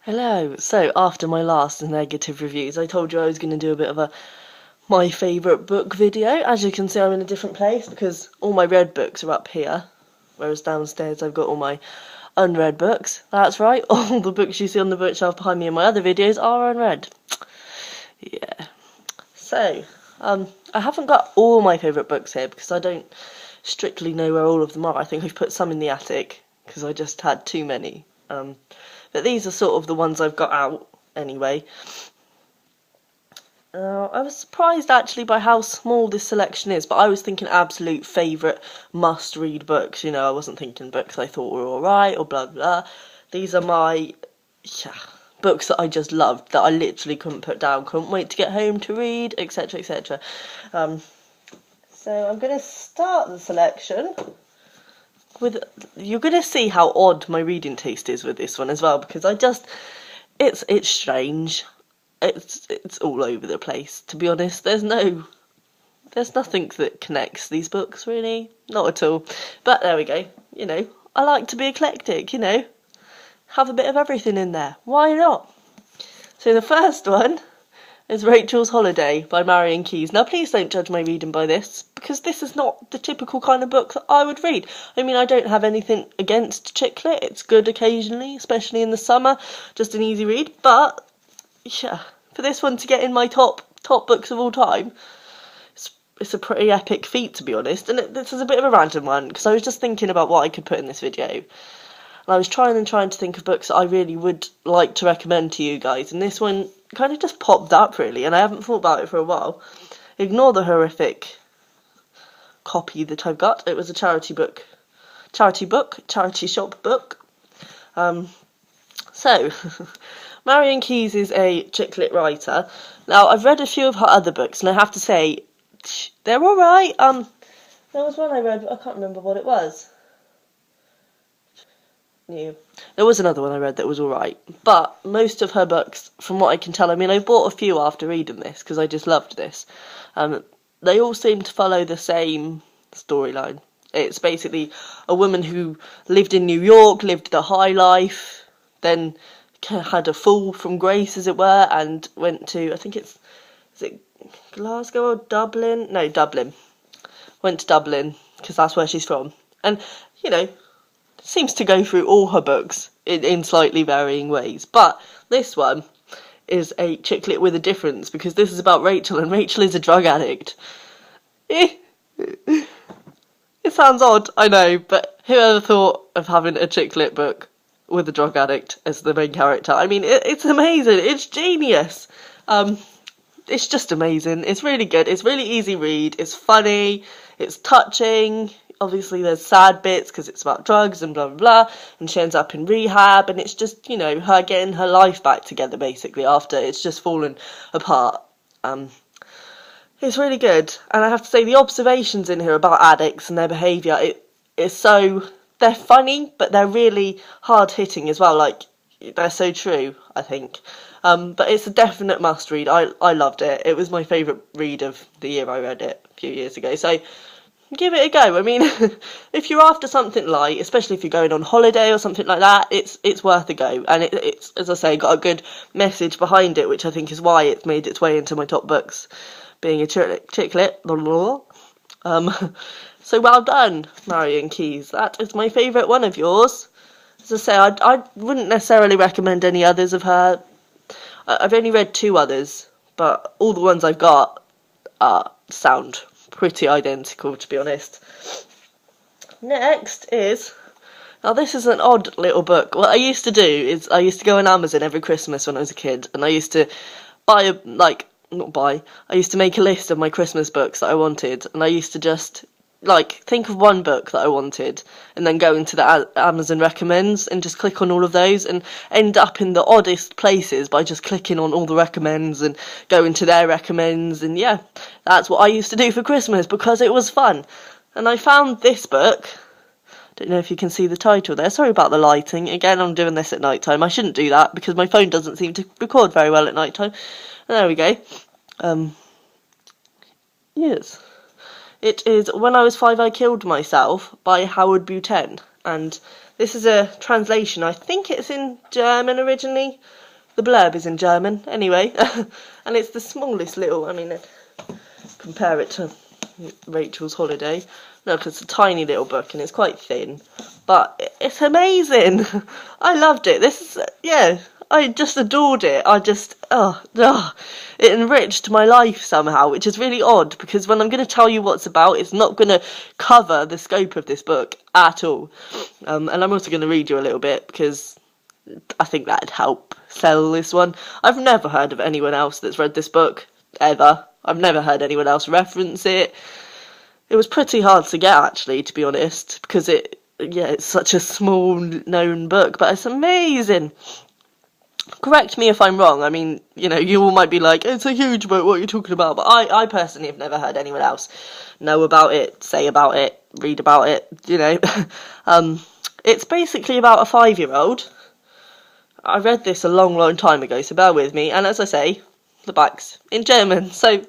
Hello. So after my last negative reviews, I told you I was going to do a bit of a my favourite book video. As you can see, I'm in a different place because all my read books are up here, whereas downstairs I've got all my unread books. That's right, all the books you see on the bookshelf behind me in my other videos are unread. Yeah. So, I haven't got all my favourite books here because I don't strictly know where all of them are. I think I've put some in the attic because I just had too many. But these are sort of the ones I've got out anyway. I was surprised actually by how small this selection is, but I was thinking absolute favourite must-read books. You know, I wasn't thinking books I thought were alright or blah blah. These are my books that I just loved, that I literally couldn't put down, couldn't wait to get home to read, etc, etc. So I'm going to start the selection with, you're going to see how odd my reading taste is with this one as well, because it's strange. It's all over the place, to be honest. There's nothing that connects these books, really. Not at all. But there we go. You know, I like to be eclectic, you know. Have a bit of everything in there. Why not? So the first one is Rachel's Holiday by Marion Keyes. Now, please don't judge my reading by this, because this is not the typical kind of book that I would read. I mean, I don't have anything against chick lit. It's good occasionally, especially in the summer. Just an easy read. But, yeah, for this one to get in my top books of all time, it's a pretty epic feat, to be honest. And this is a bit of a random one, because I was just thinking about what I could put in this video. And I was trying to think of books that I really would like to recommend to you guys. And this one kind of just popped up, really, and I haven't thought about it for a while. Ignore the horrific copy that I've got. It was a charity shop book. So, Marion Keyes is a chick lit writer. Now, I've read a few of her other books, and I have to say, they're alright. There was one I read, but I can't remember what it was. Yeah. There was another one I read that was alright, but most of her books, from what I can tell, I mean, I bought a few after reading this, because I just loved this, they all seem to follow the same storyline. It's basically a woman who lived in New York, lived the high life, then had a fall from grace, as it were, and went to, I think is it Glasgow or Dublin? No, Dublin. Went to Dublin, because that's where she's from. And, you know, seems to go through all her books in slightly varying ways. But this one is a chick lit with a difference, because this is about Rachel, and Rachel is a drug addict. It sounds odd, I know, but who ever thought of having a chick lit book with a drug addict as the main character? I mean, it's amazing. It's genius. It's just amazing. It's really good. It's really easy read. It's funny. It's touching. Obviously, there's sad bits because it's about drugs and blah, blah, blah. And she ends up in rehab. And it's just, you know, her getting her life back together, basically, after it's just fallen apart. It's really good. And I have to say, the observations in here about addicts and their behaviour, they're funny, but they're really hard-hitting as well. Like, they're so true, I think. But it's a definite must-read. I loved it. It was my favourite read of the year I read it a few years ago. So, give it a go. I mean, if you're after something light, especially if you're going on holiday or something like that, it's worth a go. And it's, as I say, got a good message behind it, which I think is why it's made its way into my top books, being a chick lit. So well done, Marion Keyes. That is my favourite one of yours. As I say, I wouldn't necessarily recommend any others of her. I've only read 2 others, but all the ones I've got sound pretty identical, to be honest. Next is, now this is an odd little book. What I used to do is I used to go on Amazon every Christmas when I was a kid, and I used to I used to make a list of my Christmas books that I wanted, and I used to just think of one book that I wanted and then go into the Amazon recommends and just click on all of those and end up in the oddest places by just clicking on all the recommends and going to their recommends. And yeah, that's what I used to do for Christmas because it was fun. And I found this book. Don't know if you can see the title there. Sorry about the lighting. Again, I'm doing this at night time. I shouldn't do that because my phone doesn't seem to record very well at night time. There we go. Yes. It is When I Was 5 I Killed Myself by Howard Buten, and This is a translation. I think it's in German originally. The blurb is in German, anyway. And it's the smallest little, I mean, compare it to Rachel's Holiday. Look, it's a tiny little book and it's quite thin. But it's amazing. I loved it. This is, yeah, I just adored it. It enriched my life somehow, which is really odd because when I'm going to tell you what's about, it's not going to cover the scope of this book at all. And I'm also going to read you a little bit because I think that'd help sell this one. I've never heard of anyone else that's read this book, ever. I've never heard anyone else reference it. It was pretty hard to get, actually, to be honest, because it's such a small known book, but it's amazing. Correct me if I'm wrong. I mean, you all might be like, it's a huge book, what are you talking about? But I personally have never heard anyone else know about it, say about it, read about it, It's basically about a 5-year-old. I read this a long, long time ago, so bear with me. And as I say, the back's in German, so...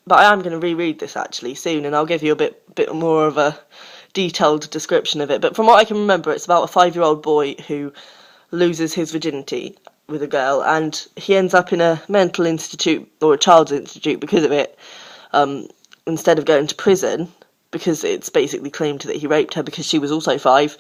But I am going to reread this actually soon, and I'll give you a bit more of a detailed description of it. But from what I can remember, it's about a 5-year-old boy who loses his virginity with a girl, and he ends up in a mental institute or a child's institute because of it, instead of going to prison, because it's basically claimed that he raped her because she was also 5.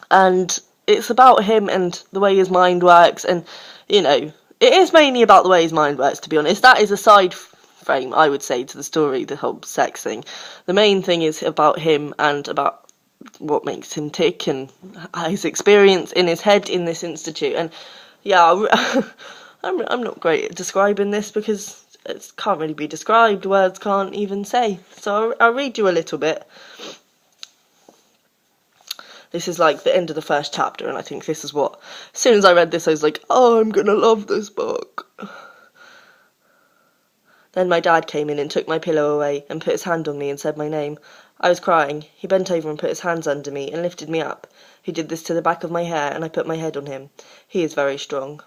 And it's about him and the way his mind works, and it is mainly about the way his mind works, to be honest. That is a side frame, I would say, to the story, the whole sex thing. The main thing is about him and about what makes him tick and his experience in his head in this institute. And yeah, I'm not great at describing this because it can't really be described, words can't even say. So I'll read you a little bit. This is like the end of the first chapter, and I think this is what, as soon as I read this, I was like, oh, I'm gonna love this book. Then my dad came in and took my pillow away and put his hand on me and said my name. I was crying. He bent over and put his hands under me and lifted me up. He did this to the back of my hair, and I put my head on him. He is very strong.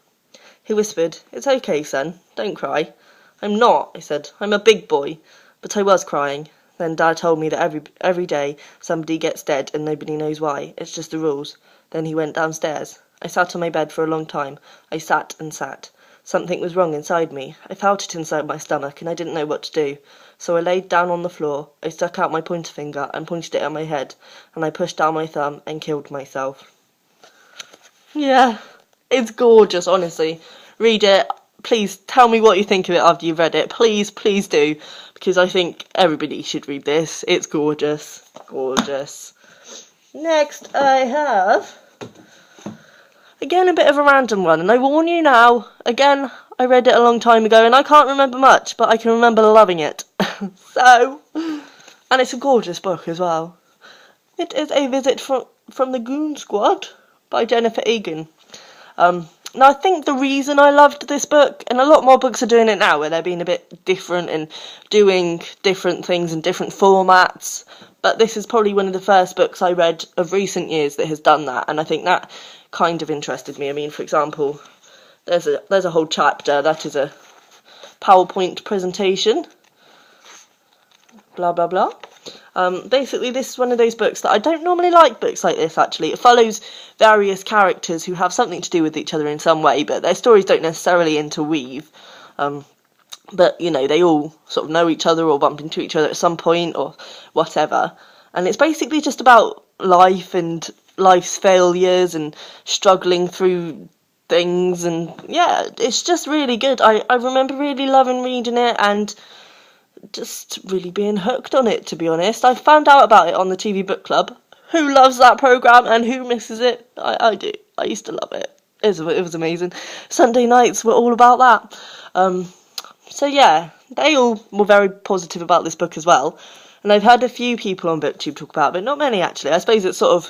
He whispered, it's okay, son. Don't cry. I'm not, I said. I'm a big boy. But I was crying. Then Dad told me that every day somebody gets dead and nobody knows why. It's just the rules. Then he went downstairs. I sat on my bed for a long time. I sat and sat. Something was wrong inside me. I felt it inside my stomach and I didn't know what to do. So I laid down on the floor. I stuck out my pointer finger and pointed it at my head. And I pushed down my thumb and killed myself. Yeah, it's gorgeous, honestly. Read it. Please tell me what you think of it after you've read it. Please, please do. Because I think everybody should read this. It's gorgeous. Gorgeous. Next I have, again, a bit of a random one. And I warn you now, again, I read it a long time ago and I can't remember much, but I can remember loving it. And it's a gorgeous book as well. It is A Visit from the Goon Squad by Jennifer Egan. Now, I think the reason I loved this book, and a lot more books are doing it now, where they're being a bit different and doing different things in different formats, but this is probably one of the first books I read of recent years that has done that, and I think that kind of interested me. I mean, for example, there's a whole chapter that is a PowerPoint presentation, blah, blah, blah. Basically, this is one of those books that I don't normally like books like this, actually. It follows various characters who have something to do with each other in some way, but their stories don't necessarily interweave. But, they all sort of know each other or bump into each other at some point or whatever. And it's basically just about life and life's failures and struggling through things. And, yeah, it's just really good. I remember really loving reading it and just really being hooked on it, to be honest. I found out about it on the TV Book Club. Who loves that programme and who misses it? I do. I used to love it. It was amazing. Sunday nights were all about that. So yeah, they all were very positive about this book as well. And I've heard a few people on BookTube talk about it, but not many actually. I suppose it's sort of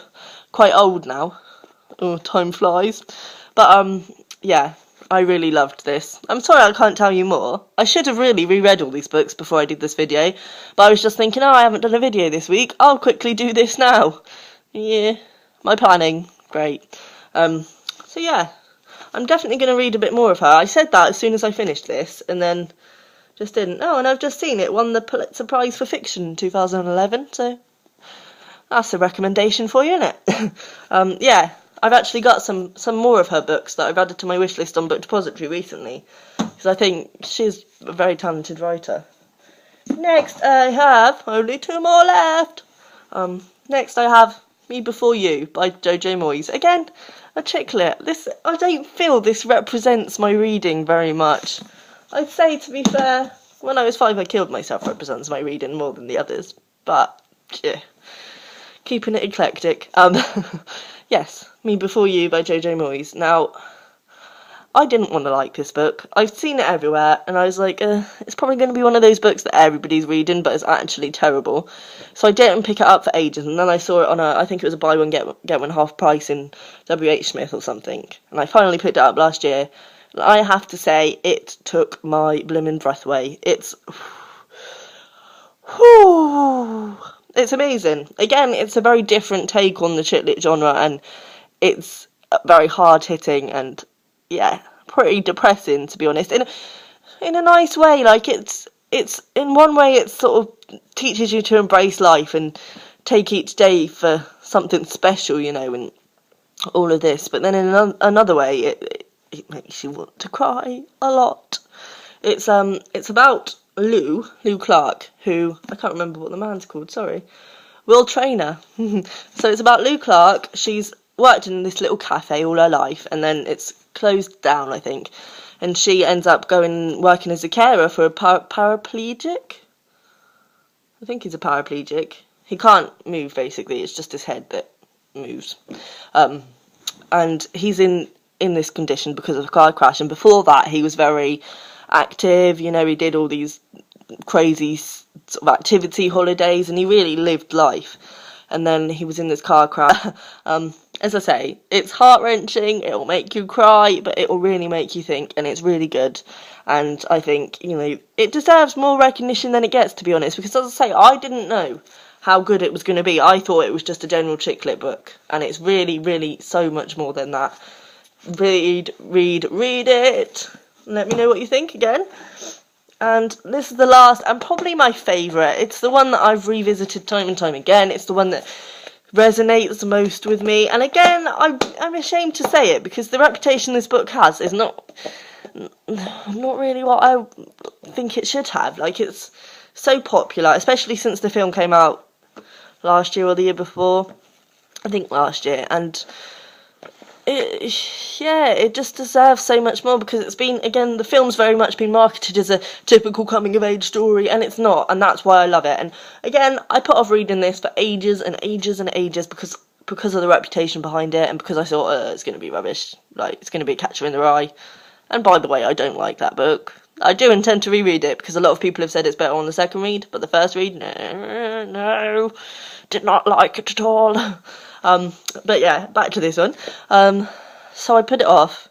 quite old now. Oh, time flies. But yeah, I really loved this. I'm sorry I can't tell you more. I should have really reread all these books before I did this video, but I was just thinking, I haven't done a video this week. I'll quickly do this now. Yeah, my planning. Great. So yeah, I'm definitely going to read a bit more of her. I said that as soon as I finished this, and then just didn't. Oh, and I've just seen it won the Pulitzer Prize for Fiction in 2011, so That's a recommendation for you, isn't it? Yeah, I've actually got some more of her books that I've added to my wishlist on Book Depository recently, because I think she's a very talented writer. Next, I have only 2 more left. Next, I have Me Before You by Jojo Moyes. Again, a chick lit. I don't feel this represents my reading very much. I'd say, to be fair, when I was 5, I Killed Myself represents my reading more than the others. But, yeah, keeping it eclectic. Yes, Me Before You by Jojo Moyes. Now, I didn't want to like this book. I've seen it everywhere, and I was like, it's probably going to be one of those books that everybody's reading, but it's actually terrible. So I didn't pick it up for ages, and then I saw it on I think it was a buy one, get one half price in WH Smith or something. And I finally picked it up last year. And I have to say, it took my blimmin' breath away. It's amazing. Again, it's a very different take on the chick lit genre, and it's very hard hitting and, yeah, pretty depressing, to be honest. In a nice way. Like, it's in one way it sort of teaches you to embrace life and take each day for something special, you know, and all of this. But then in another way, it makes you want to cry a lot. It's about Lou Clark, who I can't remember what the man's called. Sorry, Will Trainer. So it's about Lou Clark. She's worked in this little cafe all her life, and then it's closed down, I think, and she ends up working as a carer for a paraplegic. I think he's a paraplegic. He can't move, basically. It's just his head that moves. And he's in this condition because of a car crash, and before that he was very active, you know, he did all these crazy sort of activity holidays, and he really lived life. And then he was in this car crash. As I say, it's heart-wrenching, it'll make you cry, but it'll really make you think, and it's really good. And I think, you know, it deserves more recognition than it gets, to be honest, because as I say, I didn't know how good it was going to be. I thought it was just a general chick lit book, and it's really, really so much more than that. Read it. Let me know what you think again. And this is the last, and probably my favourite. It's the one that I've revisited time and time again. It's the one that resonates the most with me. And again, I'm ashamed to say it, because the reputation this book has is not really what I think it should have. Like, it's so popular, especially since the film came out last year or the year before. I think last year. And it just deserves so much more, because it's been, again, the film's very much been marketed as a typical coming of age story, and it's not, and that's why I love it. And again, I put off reading this for ages and ages and ages because of the reputation behind it, and because I thought it's going to be rubbish, like, it's going to be a Catcher in the Rye. And by the way, I don't like that book. I do intend to reread it, because a lot of people have said it's better on the second read, but the first read, no, did not like it at all. But yeah, back to this one. So I put it off,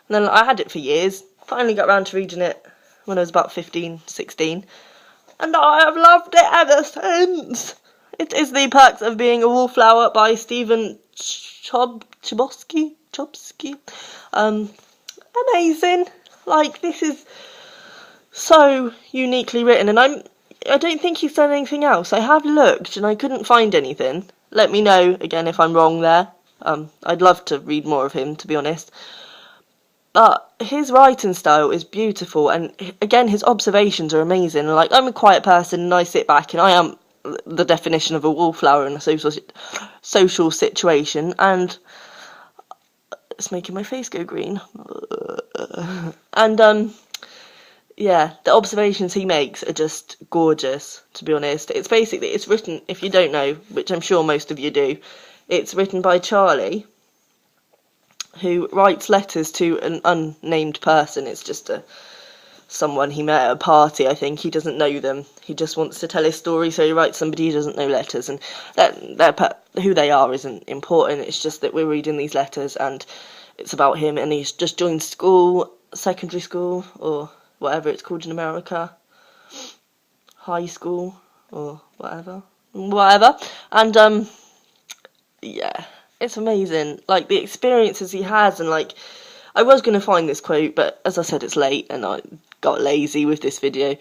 and then I had it for years, finally got around to reading it when I was about 15, 16, and I have loved it ever since. It is The Perks of Being a Wallflower by Stephen Chbosky. Amazing. Like, this is so uniquely written, and I don't think he's done anything else. I have looked and I couldn't find anything. Let me know again if I'm wrong there. I'd love to read more of him, to be honest. But his writing style is beautiful, and again, his observations are amazing. Like, I'm a quiet person, and I sit back, and I am the definition of a wallflower in a social situation, and it's making my face go green. And yeah, the observations he makes are just gorgeous, to be honest. It's written, if you don't know, which I'm sure most of you do, it's written by Charlie, who writes letters to an unnamed person. It's just someone he met at a party, I think. He doesn't know them. He just wants to tell his story, so he writes somebody who doesn't know letters. And who they are isn't important. It's just that we're reading these letters, and it's about him, and he's just joined school, secondary school, or whatever it's called in America, high school, or whatever, and yeah, it's amazing, like, the experiences he has. And like, I was going to find this quote, but as I said, it's late, and I got lazy with this video.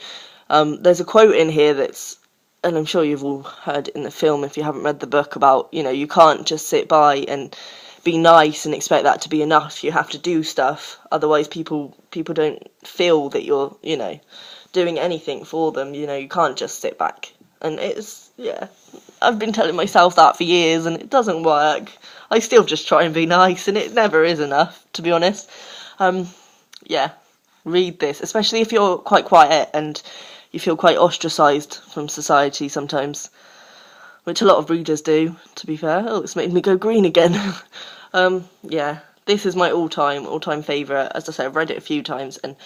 There's a quote in here that's and I'm sure you've all heard it in the film if you haven't read the book, about, you know, you can't just sit by and be nice and expect that to be enough. You have to do stuff, otherwise people don't feel that you're, you know, doing anything for them. You know, you can't just sit back. And it's, yeah, I've been telling myself that for years and it doesn't work. I still just try and be nice and it never is enough, to be honest. Yeah, read this, especially if you're quite quiet and you feel quite ostracised from society sometimes, which a lot of readers do, to be fair. Oh, it's made me go green again. Yeah, this is my all-time favourite. As I say, I've read it a few times, and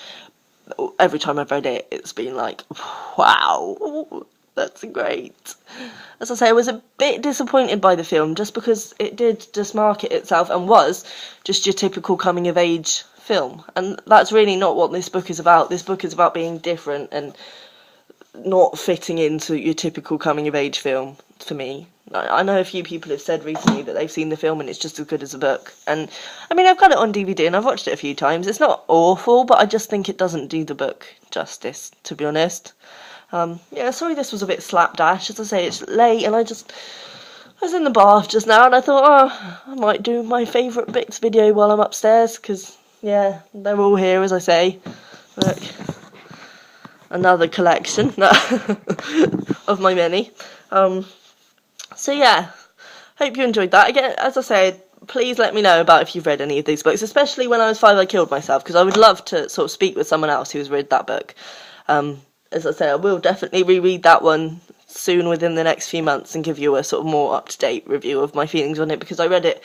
every time I've read it, it's been like, wow, that's great. As I say, I was a bit disappointed by the film, just because it did just market itself and was just your typical coming-of-age film. And that's really not what this book is about. This book is about being different and not fitting into your typical coming-of-age film, for me. I know a few people have said recently that they've seen the film and it's just as good as the book. And, I mean, I've got it on DVD and I've watched it a few times. It's not awful, but I just think it doesn't do the book justice, to be honest. Yeah, sorry this was a bit slapdash. As I say, it's late and I was in the bath just now and I thought, oh, I might do my favourite bits video while I'm upstairs, because, yeah, they're all here, as I say. Look. Another collection of my many. So yeah, hope you enjoyed that. Again, as I said, please let me know about if you've read any of these books, especially When I Was 5 I Killed Myself, because I would love to sort of speak with someone else who's read that book. As I say, I will definitely reread that one soon, within the next few months, and give you a sort of more up-to-date review of my feelings on it, because I read it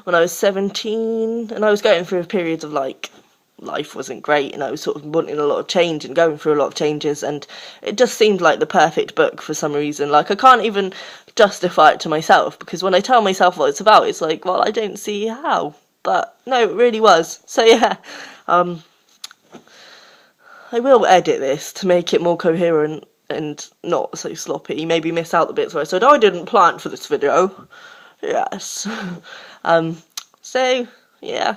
when I was 17 and I was going through periods of, like, life wasn't great and I was sort of wanting a lot of change and going through a lot of changes, and it just seemed like the perfect book for some reason. Like, I can't even justify it to myself, because when I tell myself what it's about, it's like, well, I don't see how. But no, it really was. So yeah, I will edit this to make it more coherent and not so sloppy. Maybe miss out the bits where I said, oh, I didn't plan for this video. Yes. So yeah,